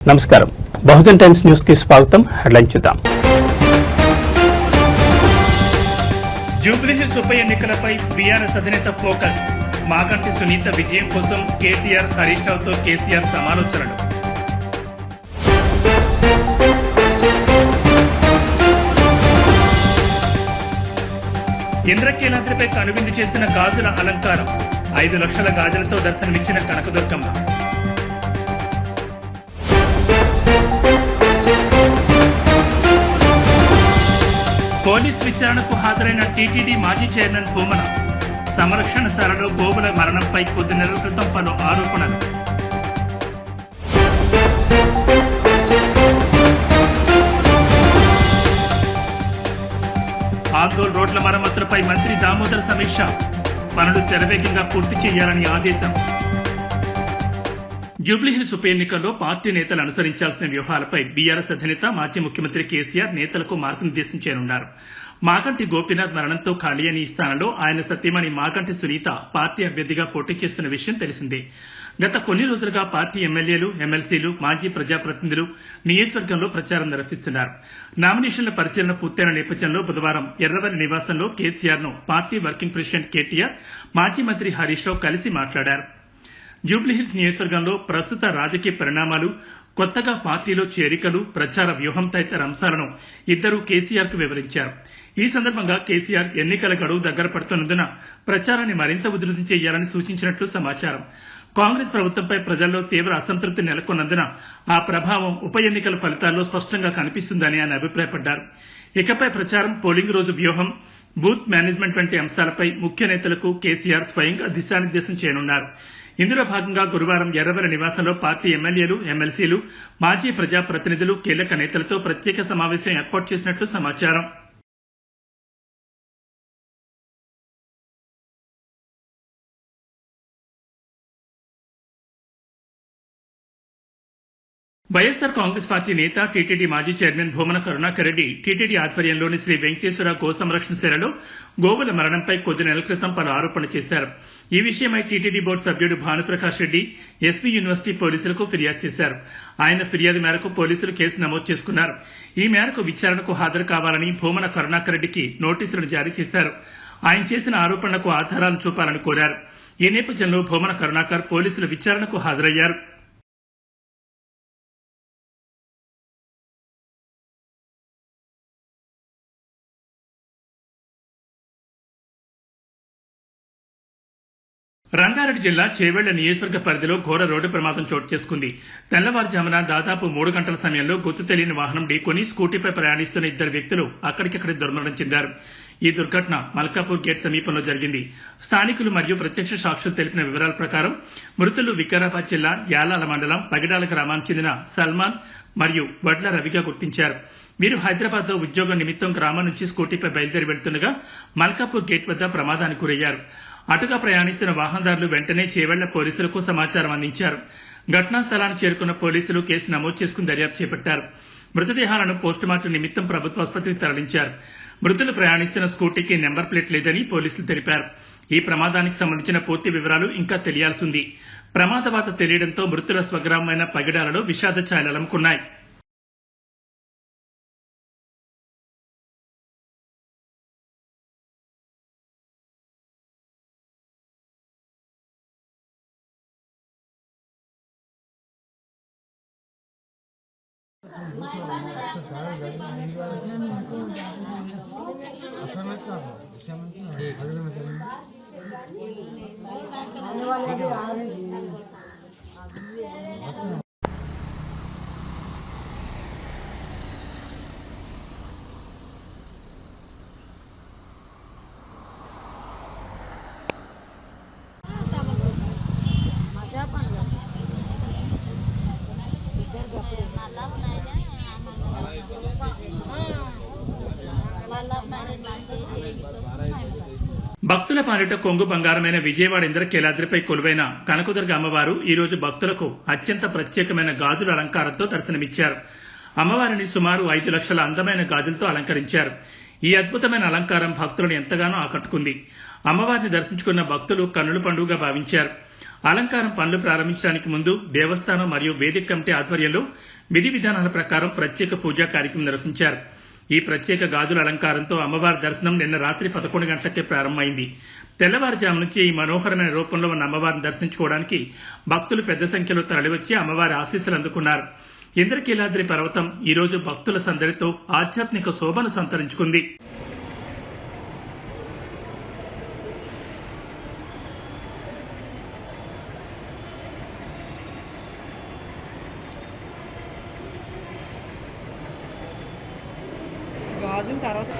నమస్కారం Bahujan times news కి స్వాగతం. హెడ్లైన్ చూద్దాం. జూబ్లీహిల్స్ ఉప ఎన్నికలపై బీఆర్ఎస్ అధినేత ఫోకస్. మాగంటి సునీత విజయం కోసం కేటీఆర్, హరీష్ రావుతో కేసీఆర్ సమాలోచనలు. ఇంద్రకీలాద్రిపై కనువిందు చేసిన గాజుల అలంకారం. 5 లక్షల గాజులతో దర్శనమిచ్చిన కనకదుర్గమ్మ. పోలీస్ విచారణకు హాజరైన టీటీడీ మాజీ చైర్మన్ భూమన. సంరక్షణశాలలో గోవుల మరణంపై కొద్ది నెలల క్రితం పలు ఆరోపణలు. ఆందోళన రోడ్ల మరమ్మతులపై మంత్రి దామోదర్ సమీక్ష. పనులు శరవేగంగా పూర్తి చేయాలని ఆదేశం. జూబ్లీహిల్స్ ఉప ఎన్నికల్లో పార్టీ నేతలు అనుసరించాల్సిన వ్యూహాలపై బీఆర్ఎస్ అధినేత మాజీ ముఖ్యమంత్రి కేసీఆర్ నేతలకు మార్గనిర్దేశం చేయనున్నారు. మాగంటి గోపీనాథ్ మరణంతో ఖాళీ అయిన ఈ స్థానంలో ఆయన సతీమణి మాగంటి సునీత పార్టీ అభ్యర్థిగా పోటీ చేస్తున్న విషయం తెలిసిందే. గత కొన్ని రోజులుగా పార్టీ ఎమ్మెల్యేలు, ఎమ్మెల్సీలు, మాజీ ప్రజాప్రతినిధులు నియోజకవర్గంలో ప్రచారం నిర్వహిస్తున్నారు. నామినేషన్ల పరిశీలన పూర్తయిన నేపథ్యంలో బుధవారం ఎర్రవల్లి నివాసంలో కేసీఆర్ ను పార్టీ వర్కింగ్ ప్రెసిడెంట్ కేటీఆర్, మాజీ మంత్రి హరీష్ రావు కలిసి మాట్లాడారు. జూబ్లీహిల్స్ నియోజకవర్గంలో ప్రస్తుత రాజకీయ పరిణామాలు, కొత్తగా పార్టీలో చేరికలు, ప్రచార వ్యూహం తదితర అంశాలను ఇద్దరూ కేసీఆర్ కు వివరించారు. ఈ సందర్భంగా కేసీఆర్ ఎన్నికల గడువు దగ్గర పడుతున్నందున ప్రచారాన్ని మరింత ఉధృతం చేయాలని సూచించినట్లు సమాచారం. కాంగ్రెస్ ప్రభుత్వంపై ప్రజల్లో తీవ్ర అసంతృప్తి నెలకొన్నందున ఆ ప్రభావం ఉప ఎన్నికల ఫలితాల్లో స్పష్టంగా కనిపిస్తుందని ఆయన అభిప్రాయపడ్డారు. ఇకపై ప్రచారం, పోలింగ్ రోజు వ్యూహం, బూత్ మేనేజ్మెంట్ వంటి అంశాలపై ముఖ్య నేతలకు కేసీఆర్ స్వయంగా దిశానిర్దేశం చేయనున్నారు. ఇందులో భాగంగా గురువారం ఎర్రవల్లి నివాసంలో పార్టీ ఎమ్మెల్యేలు, ఎమ్మెల్సీలు, మాజీ ప్రజాప్రతినిధులు, కీలక నేతలతో ప్రత్యేక సమావేశం ఏర్పాటు చేసినట్లు సమాచారం. వైఎస్సార్ కాంగ్రెస్ పార్టీ నేత, టీటీడీ మాజీ చైర్మన్ భూమన కరుణాకర్ రెడ్డి టీటీడీ ఆధ్వర్యంలోని శ్రీ వెంకటేశ్వర గో సంరక్షణశాలలో గోవుల మరణంపై కొద్ది నెలల క్రితం పలు ఆరోపణలు చేశారు. ఈ విషయమై టీటీడీ బోర్డు సభ్యుడు భానుప్రకాష్ రెడ్డి ఎస్వీ యూనివర్సిటీ పోలీసులకు ఫిర్యాదు చేశారు. ఆయన ఫిర్యాదు మేరకు పోలీసులు కేసు నమోదు చేసుకున్నారు. ఈ మేరకు విచారణకు హాజరు కావాలని భూమన కరుణాకర్ రెడ్డికి నోటీసులను జారీ చేశారు. ఆయన చేసిన ఆరోపణలకు ఆధారాలు చూపాలని కోరారు. ఈ నేపథ్యంలో భూమన కరుణాకర్ పోలీసుల విచారణకు హాజరయ్యారు. రంగారెడ్డి జిల్లా చేవెళ్ల నియోజకవర్గ పరిధిలో ఘోర రోడ్డు ప్రమాదం చోటు చేసుకుంది. తెల్లవారుజామున దాదాపు 3 గంటల సమయంలో గుర్తు తెలియని వాహనం ఢీకొని స్కూటీపై ప్రయాణిస్తున్న 2 వ్యక్తులు అక్కడికక్కడే దుర్మరణం చెందారు. ఈ దుర్ఘటన మల్కాపూర్ గేట్ సమీపంలో జరిగింది. స్థానికులు మరియు ప్రత్యక్ష సాక్షులు తెలిపిన వివరాల ప్రకారం మృతులు వికారాబాద్ జిల్లా యాలాల మండలం పగిడాల గ్రామానికి చెందిన సల్మాన్ మరియు వడ్ల రవిగా గుర్తించారు. వీరు హైదరాబాద్ లో ఉద్యోగం నిమిత్తం గ్రామం నుంచి స్కూటీపై బయలుదేరి వెళ్తుండగా మల్కాపూర్ గేట్ వద్ద ప్రమాదానికి గురయ్యారు. అటుగా ప్రయాణిస్తున్న వాహనదారులు వెంటనే చేవెళ్ల పోలీసులకు సమాచారం అందించారు. ఘటనా స్థలానికి చేరుకున్న పోలీసులు కేసు నమోదు చేసుకుని దర్యాప్తు చేపట్టారు. మృతదేహాలను పోస్టుమార్టం నిమిత్తం ప్రభుత్వ ఆసుపత్రికి తరలించారు. మృతులు ప్రయాణిస్తున్న స్కూటీకి నెంబర్ ప్లేట్ లేదని పోలీసులు తెలిపారు. ఈ ప్రమాదానికి సంబంధించిన పూర్తి వివరాలు ఇంకా తెలియాల్సి ఉంది. ప్రమాద వార్త తెలియడంతో మృతుల స్వగ్రామమైన పగిడాలలో విషాద ఛాయలు అలముకున్నాయి. భక్తుల పాలిట కొంగు బంగారమైన విజయవాడ ఇంద్రకీలాద్రిపై కొలువైన కనకదుర్గ అమ్మవారు ఈ రోజు భక్తులకు అత్యంత ప్రత్యేకమైన గాజుల అలంకారంతో దర్శనమిచ్చారు. అమ్మవారిని సుమారు 5 లక్షల అందమైన గాజులతో అలంకరించారు. ఈ అద్భుతమైన అలంకారం భక్తులను ఎంతగానో ఆకట్టుకుంది. అమ్మవారిని దర్శించుకున్న భక్తులు కన్నుల పండుగగా భావించారు. అలంకారం పనులు ప్రారంభించడానికి ముందు దేవస్థానం మరియు వేదిక కమిటీ ఆధ్వర్యంలో విధి విధానాల ప్రకారం ప్రత్యేక పూజా కార్యక్రమం నిర్వహించారు. ఈ ప్రత్యేక గాజుల అలంకారంతో అమ్మవారి దర్శనం నిన్న రాత్రి 11 గంటలకే ప్రారంభమైంది. తెల్లవారుజాము నుంచి ఈ మనోహరమైన రూపంలో ఉన్న అమ్మవారిని దర్శించుకోవడానికి భక్తులు పెద్ద సంఖ్యలో తరలివచ్చి అమ్మవారి ఆశీస్సులు అందుకున్నారు. ఇంద్రకీలాద్రి పర్వతం ఈ రోజు భక్తుల సందడితో ఆధ్యాత్మిక శోభను సంతరించుకుంది. గాజుల తర్వాత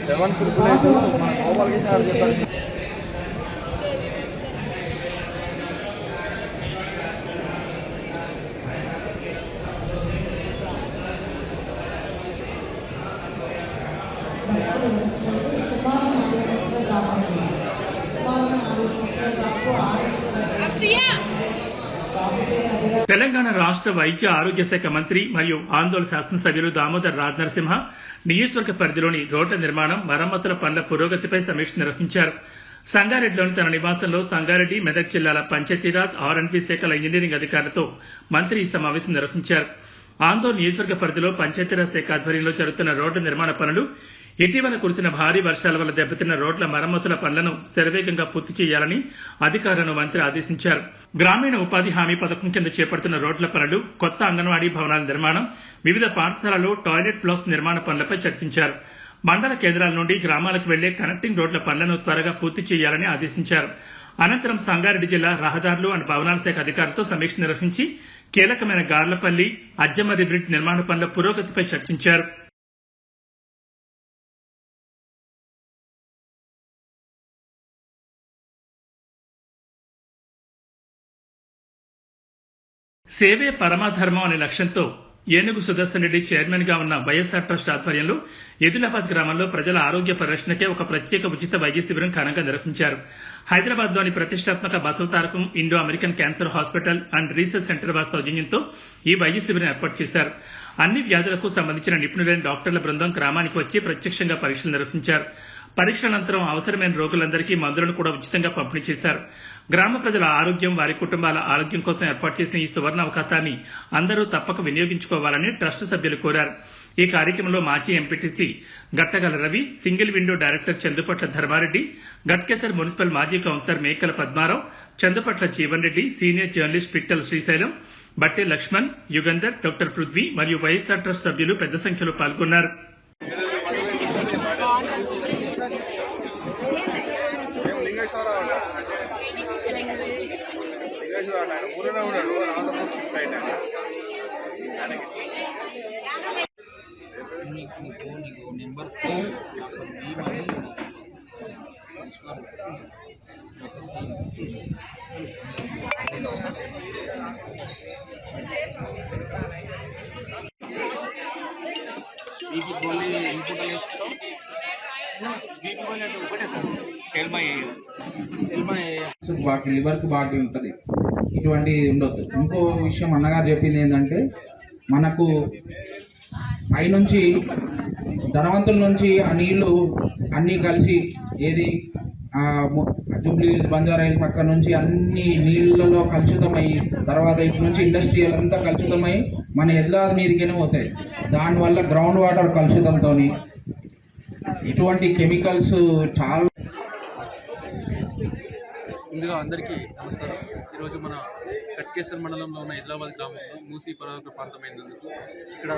సెవెన్ ట్రిపుల్ ఎయిట్ మన గోపాల్ కృష్ణ గారు చెప్పారు. తెలంగాణ రాష్ట్ర వైద్య ఆరోగ్య శాఖ మంత్రి మరియు ఆందోళన శాసనసభ్యులు దామోదర్ రాజ్ నరసింహ నియోజకవర్గ పరిధిలోని రోడ్ల నిర్మాణం, మరమ్మతుల పనుల పురోగతిపై సమీక్ష నిర్వహించారు. సంగారెడ్డిలోని తన నివాసంలో సంగారెడ్డి, మెదక్ జిల్లాల పంచాయతీరాజ్, ఆర్ఎండ్బీ శాఖల ఇంజనీరింగ్ అధికారులతో మంత్రి ఈ సమావేశం నిర్వహించారు. ఆందోళన నియోజకవర్గ పరిధిలో పంచాయతీరాజ్ శాఖ ఆధ్వర్యంలో జరుగుతున్న రోడ్ల నిర్మాణ పనులు, ఇటీవల కురిసిన భారీ వర్షాల వల్ల దెబ్బతిన్న రోడ్ల మరమ్మతుల పనులను శరవేగంగా పూర్తి చేయాలని అధికారులను మంత్రి ఆదేశించారు. గ్రామీణ ఉపాధి హామీ పథకం కింద చేపడుతున్న రోడ్ల పనులు, కొత్త అంగన్వాడీ భవనాల నిర్మాణం, వివిధ పాఠశాలల్లో టాయిలెట్ బ్లాక్స్ నిర్మాణ పనులపై చర్చించారు. మండల కేంద్రాల నుండి గ్రామాలకు వెళ్లే కనెక్టింగ్ రోడ్ల పనులను త్వరగా పూర్తి చేయాలని ఆదేశించారు. అనంతరం సంగారెడ్డి జిల్లా రహదారులు అండ్ భవనాల శాఖ అధికారులతో సమీక్ష నిర్వహించి కీలకమైన గార్లపల్లి, అజ్జమర్రి బ్రిడ్జ్ నిర్మాణ పనుల పురోగతిపై చర్చించారు. సేవే పరమాధర్మం అనే లక్ష్యంతో ఏనుగు సుదర్శన్ రెడ్డి చైర్మన్ గా ఉన్న వైఎస్ఆర్ ట్రస్ట్ ఆధ్వర్యంలో ఎదిలాబాద్ గ్రామంలో ప్రజల ఆరోగ్య పరిరక్షణకే ఒక ప్రత్యేక ఉచిత వైద్య శిబిరం ఘనంగా నిర్వహించారు. హైదరాబాద్ లోని ప్రతిష్టాత్మక Basavatarakam Indo American cancer hospital and research centre వారి సౌజన్యంతో ఈ వైద్య శిబిరం ఏర్పాటు చేశారు. అన్ని వ్యాధులకు సంబంధించిన నిపుణులైన డాక్టర్ల బృందం గ్రామానికి వచ్చి ప్రత్యక్షంగా పరీక్షలు నిర్వహించారు. పరీక్షల అనంతరం అవసరమైన రోగులందరికీ మందులను కూడా ఉచితంగా పంపిణీ చేశారు. గ్రామ ప్రజల ఆరోగ్యం, వారి కుటుంబాల ఆరోగ్యం కోసం ఏర్పాటు చేసిన ఈ సువర్ణ అవకాశాన్ని అందరూ తప్పక వినియోగించుకోవాలని ట్రస్ట్ సభ్యులు కోరారు. ఈ కార్యక్రమంలో మాజీ MPTC Gattagala Ravi, single window director Chandupatla Dharmareddy, Ghatkesar municipal మాజీ councillor Mekala Padmarao, Chandupatla Jeevan Reddy, senior journalist Pittala Srisailam, Batte Laxman, Yugandhar, doctor Prithvi మరియు వైఎస్ఆర్ ట్రస్ట్ సభ్యులు పెద్ద సంఖ్యలో పాల్గొన్నారు. బీపీ గోళీ ఇన్పుట్ వేసుకో, బీపీ గోళీ అంటే ఒకటే సార్, టెల్ మై బాకీ లివర్కి బాకీ ఉంటుంది, ఇటువంటి ఉండొద్దు. ఇంకో విషయం అన్నగారు చెప్పింది ఏంటంటే మనకు పైనుంచి ధనవంతుల నుంచి ఆ నీళ్లు అన్నీ కలిసి ఏది జూబ్లీ బంజారాయిల్స్ అక్కడ నుంచి అన్ని నీళ్ళలో కలుషితమై తర్వాత ఇటు నుంచి ఇండస్ట్రియల్ అంతా కలుషితమై మన ఎల్లాది మీదకైనా పోతాయి. దానివల్ల గ్రౌండ్ వాటర్ కలుషితంతో ఇటువంటి కెమికల్స్ చాలా. ముందుగా అందరికీ నమస్కారం. ఈరోజు మన కట్కేశ్వర్ మండలంలో ఉన్న హైదరాబాద్ గ్రామంలో మూసీ పర్వత ప్రాంతమైనందుకు ఇక్కడ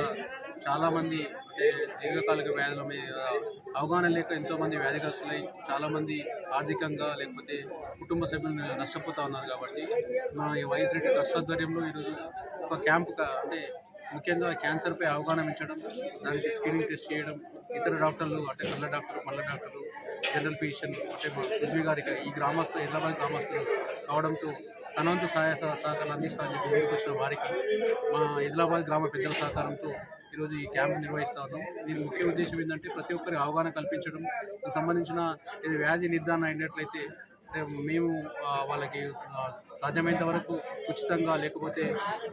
చాలామంది అంటే దీర్ఘకాలిక వ్యాధుల మీద అవగాహన లేక ఎంతోమంది వ్యాధిగ్రస్తులై చాలామంది ఆర్థికంగా లేకపోతే కుటుంబ సభ్యులు నష్టపోతూ ఉన్నారు. కాబట్టి మా ఈ వైఎస్ రెడ్డి ట్రస్ట్ ఆధ్వర్యంలో ఈరోజు ఒక క్యాంపు అంటే ముఖ్యంగా క్యాన్సర్పై అవగాహన పెంచడం, దానికి స్క్రీనింగ్ టెస్ట్ చేయడం, ఇతర డాక్టర్లు అంటే కళ్ళ డాక్టర్, పళ్ళ డాక్టర్లు, జనరల్ ఫిజిషియన్ అంటే మా పృథ్వీ గారికి ఈ హైదరాబాద్ గ్రామస్తులు కావడంతో తన వంతు సహకారాలు అందిస్తారని చెప్పి ముందుకు వచ్చిన వారికి మా హైదరాబాద్ గ్రామ పెద్దల సహకారంతో ఈరోజు ఈ క్యాంప్ నిర్వహిస్తూ ఉన్నాం. దీని ముఖ్య ఉద్దేశం ఏంటంటే ప్రతి ఒక్కరి అవగాహన కల్పించడం, సంబంధించిన ఇది వ్యాధి నిర్ధారణ అయినట్లయితే మేము వాళ్ళకి సాధ్యమైనంత వరకు ఉచితంగా లేకపోతే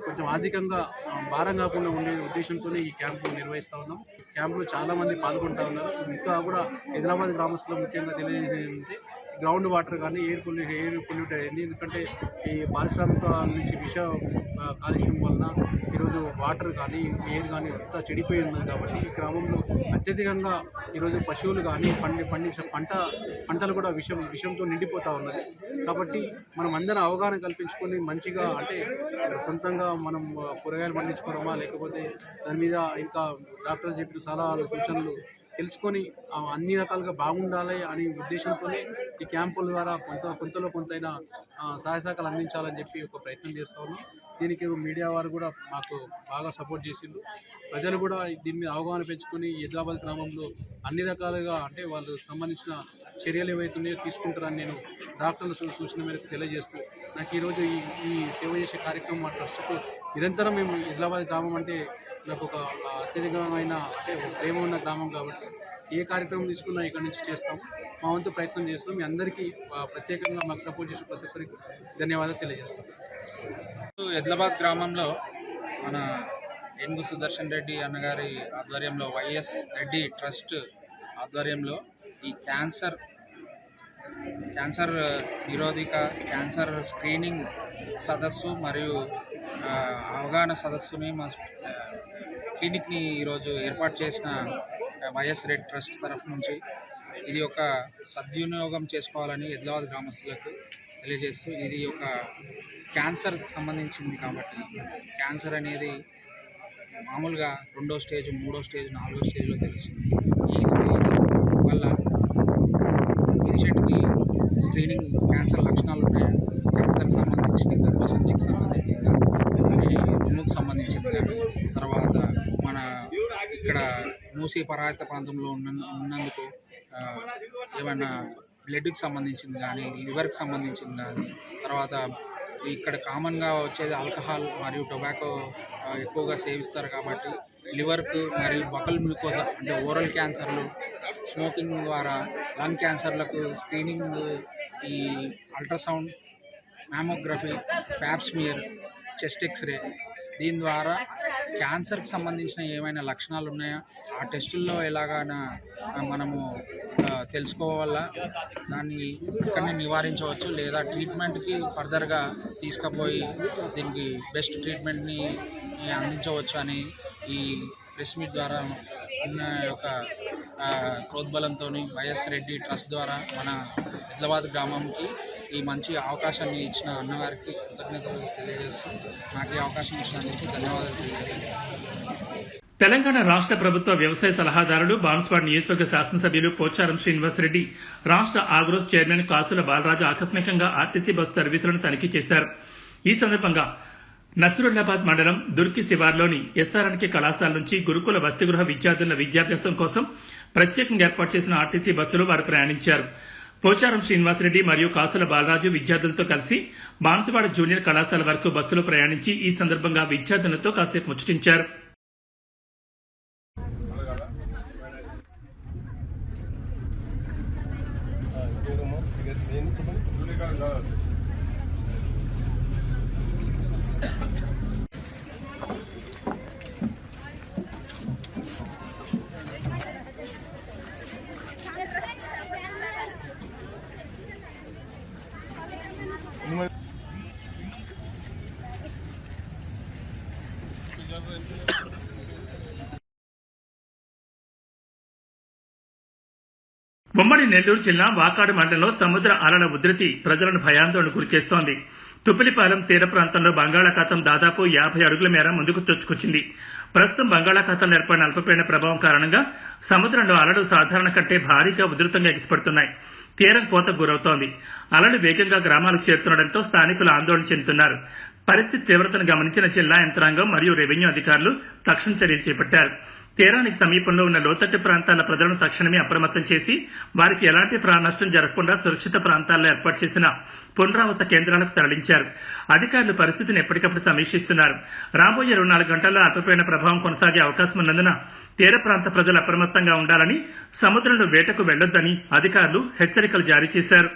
కొంచెం ఆర్థికంగా భారం కాకుండా ఉండే ఉద్దేశంతోనే ఈ క్యాంపు నిర్వహిస్తూ ఉన్నాం. క్యాంపులో చాలామంది పాల్గొంటూ ఉన్నారు. ఇంకా కూడా హైదరాబాద్ గ్రామస్తులు ముఖ్యంగా తెలియజేసేది ఏంటంటే గ్రౌండ్ వాటర్ కానీ ఎయిర్ పొల్యూట్ అయింది. ఎందుకంటే ఈ పారిశ్రామిక నుంచి విష కాలుష్యం వలన ఈరోజు వాటర్ కానీ ఎయిర్ కానీ అంతా చెడిపోయి ఉంది. కాబట్టి ఈ గ్రామంలో అత్యధికంగా ఈరోజు పశువులు కానీ పండించే పంటలు కూడా విషంతో నిండిపోతూ ఉన్నది. కాబట్టి మనం అందరం అవగాహన కల్పించుకొని మంచిగా అంటే సొంతంగా మనం కూరగాయలు పండించుకోవడమా లేకపోతే దాని మీద ఇంకా డాక్టర్లు చెప్పిన సలహాలు సూచనలు తెలుసుకొని అన్ని రకాలుగా బాగుండాలి అనే ఉద్దేశంతోనే ఈ క్యాంపుల ద్వారా కొంతలో కొంతైనా సహాయ సహకారాలు అందించాలని చెప్పి ఒక ప్రయత్నం చేస్తూ ఉన్నాం. దీనికి మీడియా వారు కూడా మాకు బాగా సపోర్ట్ చేసిండ్రు. ప్రజలు కూడా దీని మీద అవగాహన పెంచుకొని హైదరాబాద్ గ్రామంలో అన్ని రకాలుగా అంటే వాళ్ళు సంబంధించిన చర్యలు ఏవైతున్నాయో తీసుకుంటారని నేను డాక్టర్ల సూచన మేరకు తెలియజేస్తూ నాకు ఈరోజు ఈ సేవ చేసే కార్యక్రమం మా ట్రస్ట్కు నిరంతరం మేము హైదరాబాద్ గ్రామం అంటే నాకు ఒక అత్యధికమైన అంటే ప్రేమ ఉన్న గ్రామం కాబట్టి ఏ కార్యక్రమం తీసుకున్నా ఇక్కడి నుంచి చేస్తాం. మా వంతు ప్రయత్నం చేస్తాం. మీ అందరికీ ప్రత్యేకంగా మాకు సపోర్ట్ చేసిన ప్రతి ఒక్కరికి ధన్యవాదాలు తెలియజేస్తాం. హైదరాబాద్ గ్రామంలో మన ఏనుగు సుదర్శన్ రెడ్డి అన్నగారి ఆధ్వర్యంలో వైఎస్ రెడ్డి ట్రస్ట్ ఆధ్వర్యంలో ఈ క్యాన్సర్ నిరోధిక క్యాన్సర్ స్క్రీనింగ్ సదస్సు మరియు అవగాహన సదస్సుని మా క్లినిక్ని ఈరోజు ఏర్పాటు చేసిన వైఎస్ రెడ్డి ట్రస్ట్ తరఫు నుంచి ఇది ఒక సద్వినియోగం చేసుకోవాలని హైదరాబాద్ గ్రామస్తులకు తెలియజేస్తూ ఇది ఒక క్యాన్సర్కి సంబంధించింది. కాబట్టి క్యాన్సర్ అనేది మామూలుగా 2వ స్టేజ్, 3వ స్టేజ్, 4వ స్టేజ్లో తెలుస్తుంది. ఈ స్క్రీనింగ్ వల్ల పేషెంట్కి స్క్రీనింగ్ క్యాన్సర్ లక్షణాలు ఉన్నాయి, క్యాన్సర్కి సంబంధించి గర్భసంచికి సంబంధించి కానీ రొమ్ముకు సంబంధించింది కానీ తర్వాత మన ఇక్కడ మూసీ పరాయత ప్రాంతంలో ఉన్నందుకు ఏమైనా బ్లడ్కి సంబంధించింది కానీ లివర్కి సంబంధించింది కానీ తర్వాత ఇక్కడ కామన్గా వచ్చేది ఆల్కహాల్ మరియు టొబాకో ఎక్కువగా సేవిస్తారు. కాబట్టి లివర్కు మరియు బకల్ గ్లూకోజా అంటే ఓరల్ క్యాన్సర్లు, స్మోకింగ్ ద్వారా లంగ్ క్యాన్సర్లకు స్క్రీనింగ్ ఈ ultrasound, mammography, pap smear, chest x-ray దీని ద్వారా క్యాన్సర్కి సంబంధించిన ఏమైనా లక్షణాలు ఉన్నాయా ఆ టెస్టుల్లో ఎలాగైనా మనము తెలుసుకోవాలా, దాన్ని ఇక్కడనే నివారించవచ్చు లేదా ట్రీట్మెంట్కి ఫర్దర్గా తీసుకుపోయి దీనికి బెస్ట్ ట్రీట్మెంట్ని అందించవచ్చు అని ఈ ప్రెస్ మీట్ ద్వారా ఉన్న యొక్క ప్రోద్బలంతో వైఎస్ రెడ్డి ట్రస్ట్ ద్వారా మన హైదరాబాద్ గ్రామంకి ఈ మంచి అవకాశాన్ని ఇచ్చిన అన్నగారికి కృతజ్ఞతలు తెలియజేస్తూ నాకు ఈ అవకాశం ఇచ్చినందుకు ధన్యవాదాలు తెలియజేస్తున్నాను. తెలంగాణ రాష్ట్ర ప్రభుత్వ వ్యవసాయ సలహాదారులు బాన్స్వాడ నియోజకవర్గ శాసనసభ్యులు పోచారం శ్రీనివాసరెడ్డి, రాష్ట్ర ఆగ్రోస్ చైర్మన్ కాసుల బాలరాజు ఆకస్మికంగా ఆర్టీసీ బస్సు సర్వీసులను తనిఖీ చేశారు. ఈ సందర్భంగా నసరుల్లాబాద్ మండలం దుర్కి శివార్లోని ఎస్ఆర్ఎన్కే కళాశాల నుంచి గురుకుల వసతిగృహ విద్యార్థుల విద్యాభ్యాసం కోసం ప్రత్యేకంగా ఏర్పాటు చేసిన ఆర్టీసీ బస్సులో వారు ప్రయాణించారు. పోచారం శ్రీనివాసరెడ్డి మరియు కాసుల బాలరాజు విద్యార్థులతో కలిసి బాన్సువాడ జూనియర్ కళాశాల వరకు బస్సులో ప్రయాణించి ఈ సందర్భంగా విద్యార్థులతో కాసేపు ముచ్చటించారు. ఉమ్మడి నెల్లూరు జిల్లా వాకాడు మండలంలో సముద్ర అలల ఉధృతి ప్రజలను భయాందోళనకు గురిచేస్తోంది. తుప్పిలిపాలెం తీర ప్రాంతంలో బంగాళాఖాతం దాదాపు 50 అడుగుల మేర ముందుకు చొచ్చుకొచ్చింది. ప్రస్తుతం బంగాళాఖాతంలో ఏర్పడిన అల్పపీడన ప్రభావం కారణంగా సముద్రంలో అలలు సాధారణ కంటే భారీగా ఉధృతంగా ఎగిసిపడుతున్నాయి. తీరం కోతకు గురవుతోంది. అలలు వేగంగా గ్రామాలకు చేరుతుండటంతో స్థానికులు ఆందోళన చెందుతున్నారు. పరిస్థితి తీవ్రతను గమనించిన జిల్లా యంత్రాంగం మరియు రెవెన్యూ అధికారులు తక్షణ చర్యలు చేపట్టారు. తీరానికి సమీపంలో ఉన్న లోతట్టు ప్రాంతాల ప్రజలను తక్షణమే అప్రమత్తం చేసి వారికి ఎలాంటి ప్రాణ నష్టం జరగకుండా సురక్షిత ప్రాంతాల్లో ఏర్పాటు చేసిన పునరావాస కేంద్రాలకు తరలించారు. అధికారులు పరిస్థితిని ఎప్పటికప్పుడు సమీక్షిస్తున్నారు. రాబోయే 24 గంటల్లో అల్పపీడన ప్రభావం కొనసాగే అవకాశం ఉన్నందున తీర ప్రాంత ప్రజలు అప్రమత్తంగా ఉండాలని, సముద్రంలో వేటకు వెళ్లొద్దని అధికారులు హెచ్చరికలు జారీ చేశారు.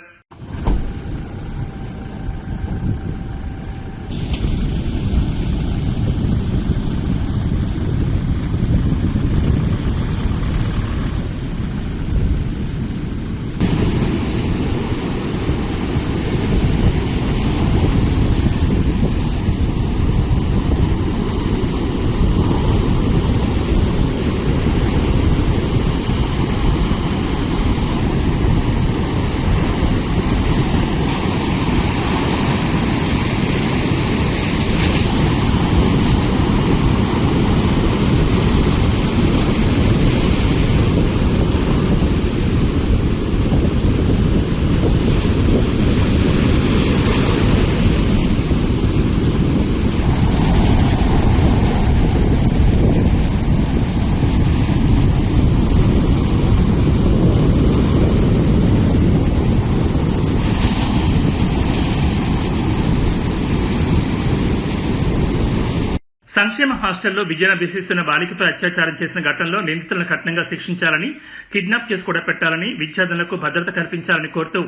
సంక్షేమ హాస్టల్లో విద్యను అభ్యసిస్తున్న బాలికపై అత్యాచారం చేసిన ఘటనలో నిందితులను కఠినంగా శిక్షించాలని, కిడ్నాప్ కేసు కూడా పెట్టాలని, విద్యార్థులకు భద్రత కల్పించాలని కోరుతూ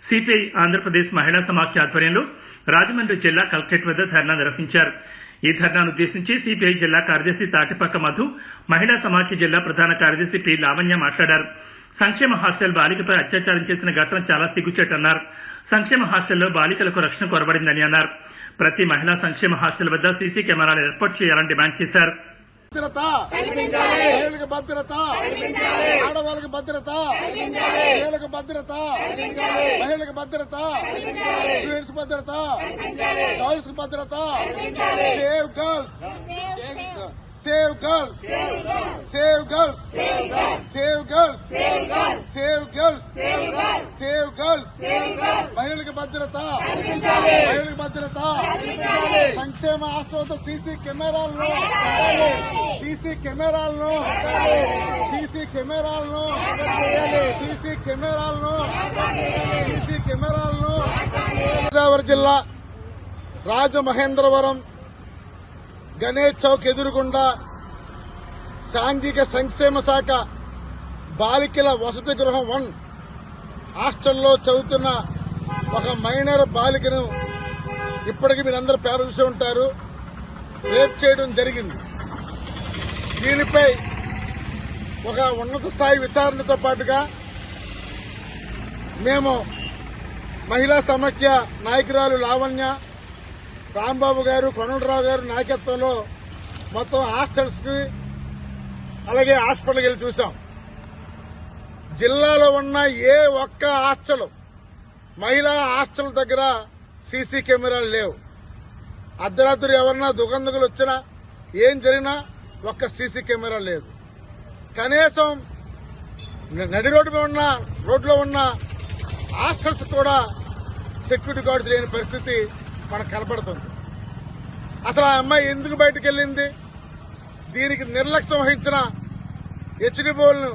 సిపిఐ ఆంధ్రప్రదేశ్ మహిళా సమాఖ్య ఆధ్వర్యంలో రాజమండ్రి జిల్లా కలెక్టరేట్ వద్ద ధర్నా నిర్వహించారు. ఈ ధర్నాను ఉద్దేశించి సిపిఐ జిల్లా కార్యదర్శి తాటిపక్క మధు, మహిళా సమాఖ్య జిల్లా ప్రధాన కార్యదర్శి పి లావణ్య మాట్లాడారు. సంక్షేమ హాస్టల్ బాలికపై అత్యాచారం చేసిన ఘటన చాలా సిగ్గుచేటన్నారు. సంక్షేమ హాస్టల్లో బాలికలకు రక్షణ కొరబడిందని అన్నారు. ప్రతి మహిళా సంక్షేమ హాస్టల్ వద్ద సీసీ కెమెరాలు ఏర్పాటు చేయాలని డిమాండ్ చేశారు. మహిళలకు భద్రత, ఆడవాళ్ళకి భద్రత, మహిళలకు భద్రత, మహిళలకు భద్రత, స్టూడెంట్స్ భద్రత, గర్ల్స్ భద్రత, save girls, save girls, save girls, save girls, save girls, save girls, మహిళలకు భద్రత, మహిళలకు భద్రత, సంక్షేమ హాస్టల్ సీసీ కెమెరాలను, సీసీ కెమెరాలను, సీసీ కెమెరాలను, సీసీ కెమెరాలను, సీసీ కెమెరాలను. గోదావరి జిల్లా రాజమహేంద్రవరం గణేష్ చౌక్ ఎదురుగుండా సాంఘిక సంక్షేమ శాఖ బాలికల వసతి గృహం 1 హాస్టల్లో చదువుతున్న ఒక మైనర్ బాలికను ఇప్పటికీ మీరందరూ పేపర్ చూసి ఉంటారు, రేప్ చేయడం జరిగింది. దీనిపై ఒక ఉన్నత స్థాయి విచారణతో పాటుగా మేము మహిళా సమాఖ్య నాయకురాలు లావణ్య, రాంబాబు గారు, కొండలరావు గారు నాయకత్వంలో మొత్తం హాస్టల్స్ కి అలాగే హాస్పిటల్కి వెళ్ళి చూసాం. జిల్లాలో ఉన్న ఏ ఒక్క హాస్టల్, మహిళా హాస్టల్ దగ్గర సీసీ కెమెరాలు లేవు. అర్ధరాత్రి ఎవరన్నా దుకాణాలు వచ్చినా ఏం జరిగినా ఒక్క సీసీ కెమెరా లేదు. కనీసం నడి రోడ్లో ఉన్న హాస్టల్స్ కూడా సెక్యూరిటీ గార్డ్స్ లేని పరిస్థితి మనకు కనపడుతుంది. అసలు ఆ అమ్మాయి ఎందుకు బయటకు వెళ్ళింది? దీనికి నిర్లక్ష్యం వహించిన హెచ్డిబోల్ను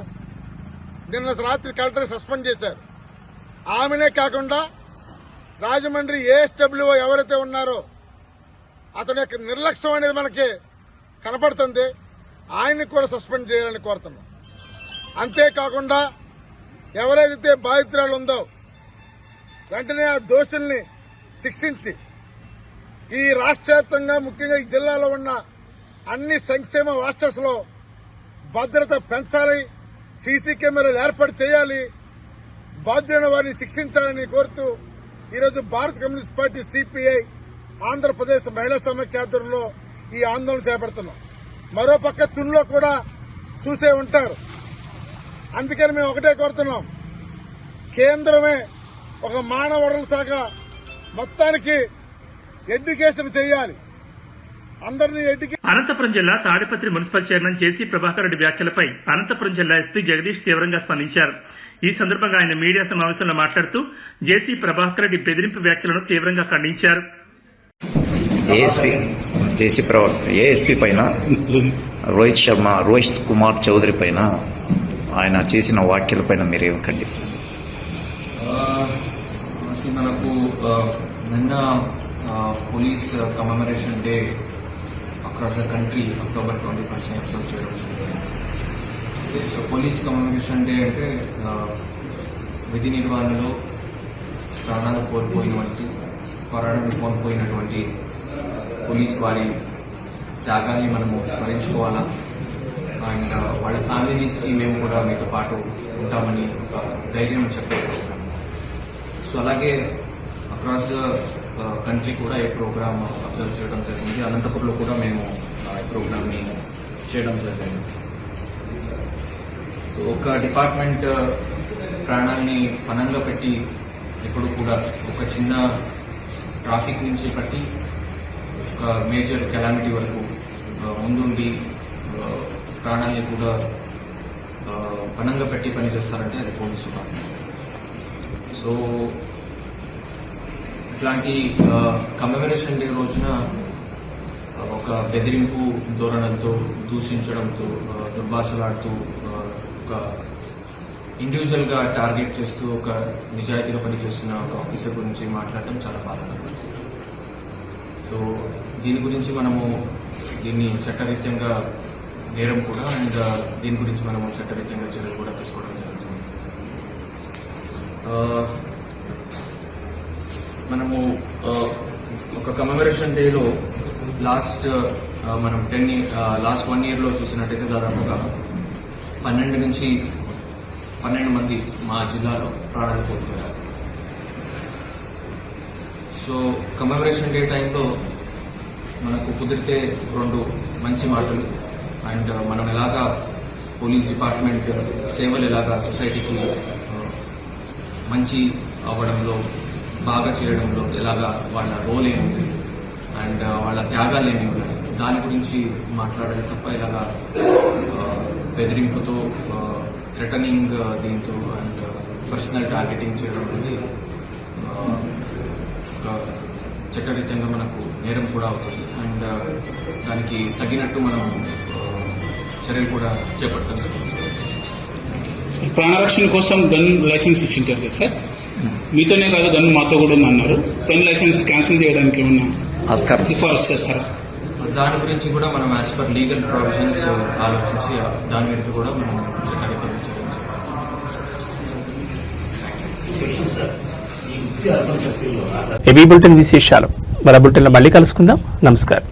నిన్న రాత్రి కలెక్టర్ సస్పెండ్ చేశారు. ఆమెనే కాకుండా రాజమండ్రి ఏఎస్డబ్ల్యూఓ ఎవరైతే ఉన్నారో అతని యొక్క నిర్లక్ష్యం అనేది మనకి కనపడుతుంది. ఆయన్ని కూడా సస్పెండ్ చేయాలని కోరుతున్నాం. అంతేకాకుండా ఎవరైతే బాధితురాలు ఉందో వెంటనే ఆ దోషుల్ని శిక్షించి ఈ రాష్ట్ర వ్యాప్తంగా ముఖ్యంగా ఈ జిల్లాలో ఉన్న అన్ని సంక్షేమ హాస్టల్స్ లో భద్రత పెంచాలి, సీసీ కెమెరాలు ఏర్పాటు చేయాలి, బాధ్యులైన వారిని శిక్షించాలని కోరుతూ ఈరోజు భారత కమ్యూనిస్ట్ పార్టీ సిపిఐ ఆంధ్రప్రదేశ్ మహిళా సమైక్య ఆధ్వర్యంలో ఈ ఆందోళన చేపడుతున్నాం. మరోపక్క తునిలో కూడా చూసే ఉంటారు. అందుకని మేము ఒకటే కోరుతున్నాం, కేంద్రమే ఒక మానవ వనరుల శాఖ మొత్తానికి ఎడ్యుకేషన్ చేయాలి, అందరినీ అనంతపురం జిల్లా తాడిపత్రి మున్సిపల్ చైర్మన్ జేసీ ప్రభాకర్ రెడ్డి వ్యాఖ్యలపై అనంతపురం జిల్లా ఎస్పీ జగదీష్ తీవ్రంగా స్పందించారు. ఈ సందర్భంగా ఆయన మీడియా సమావేశంలో మాట్లాడుతూ జేసీ ప్రభాకర్ రెడ్డి బెదిరింపు వ్యాఖ్యలను తీవ్రంగా ఖండించారు. ఏఎస్పీ పైన రోహిత్ కుమార్ చౌదరి పైన ఆయన చేసిన వ్యాఖ్యలపైన మీరేం ఖండిస్తారు? మనకు నిన్న police commemoration day across the country October 21 observe చేయడం జరిగింది. సో పోలీస్ కమెమరేషన్ డే అంటే విధి నిర్వహణలో ప్రాణాలు కోల్పోయినటువంటి పోలీస్ వారి త్యాగాన్ని మనము స్మరించుకోవాలా. అండ్ వాళ్ళ ఫ్యామిలీస్కి మేము కూడా మీతో పాటు ఉంటామని ఒక ధైర్యం చెప్పారు. సో అలాగే అక్రాస్ కంట్రీ కూడా ఈ ప్రోగ్రామ్ అబ్జర్వ్ చేయడం జరిగింది. అనంతపురంలో కూడా మేము ఈ ప్రోగ్రామ్ని చేయడం జరిగింది. సో ఒక డిపార్ట్మెంట్ ప్రాణాన్ని పణంగా పెట్టి ఎప్పుడు కూడా ఒక చిన్న ట్రాఫిక్ నుంచి పట్టి ఒక మేజర్ కెలామిటీ వరకు ముందుండి ప్రాణాన్ని కూడా పణంగా పెట్టి పనిచేస్తారంటే అది పోలీస్ డిపార్ట్మెంట్. సో ఇట్లాంటి కమెమరేషన్ డే రోజున ఒక బెదిరింపు ధోరణులతో, దూషించడంతో, దుర్భాషలాడుతూ, ఒక ఇండివిజువల్ గా టార్గెట్ చేస్తూ ఒక నిజాయితీగా పనిచేస్తున్న ఒక ఆఫీసర్ గురించి మాట్లాడటం చాలా బాధాకరం. సో దీని గురించి మనము దీన్ని చట్టరీత్యంగా నేరం కూడా, అండ్ దీని గురించి మనము చట్టరీత్యంగా చర్యలు కూడా తీసుకోవడం జరుగుతుంది. మనము ఒక కమెమరేషన్ డేలో లాస్ట్ 1 year లో చూసినట్టయితే దాదాపుగా 12 నుంచి 12 మంది మా జిల్లాలో ప్రాణాలు పోతున్నారు. సో కమెమరేషన్ డే టైంలో మనకు కుదిరితే 2 మంచి మాటలు, అండ్ మనం ఎలాగా పోలీస్ డిపార్ట్మెంట్ సేవలు ఎలాగా సొసైటీకి మంచి అవ్వడంలో, బాగా చేయడంలో ఎలాగా వాళ్ళ రోల్ ఏముంది అండ్ వాళ్ళ త్యాగాలు ఏమి ఉన్నాయి దాని గురించి మాట్లాడాలి తప్ప ఇలాగా బెదిరింపుతో, థ్రెటనింగ్ దీంతో అండ్ పర్సనల్ టార్గెటింగ్ చేయడం అనేది ఒక చట్టరీత్యంగా మనకు నేరం కూడా అవుతుంది. అండ్ దానికి తగినట్టు మనం చర్యలు కూడా చేపట్టడం జరుగుతుంది. ప్రాణరక్షణ కోసం గన్ లైసెన్స్ ఇచ్చింటారు కదా సార్, మీతోనే కాదు గన్ మాతో కూడా అన్నారు. గన్ లైసెన్స్ క్యాన్సిల్ చేయడానికి ఏమన్నా సిఫార్సు చేస్తారా? దాని గురించి కూడా మనం యాజ్ పర్ లీగల్ ప్రొవిజన్స్ ఆలోచించి దాని మీద కూడా మనం చట్టరీత్యంగా చర్యలు ఏబీ బులెటిన్ విశేషాలు మరో బులెటిన్లో మళ్ళీ కలుసుకుందాం. నమస్కారం.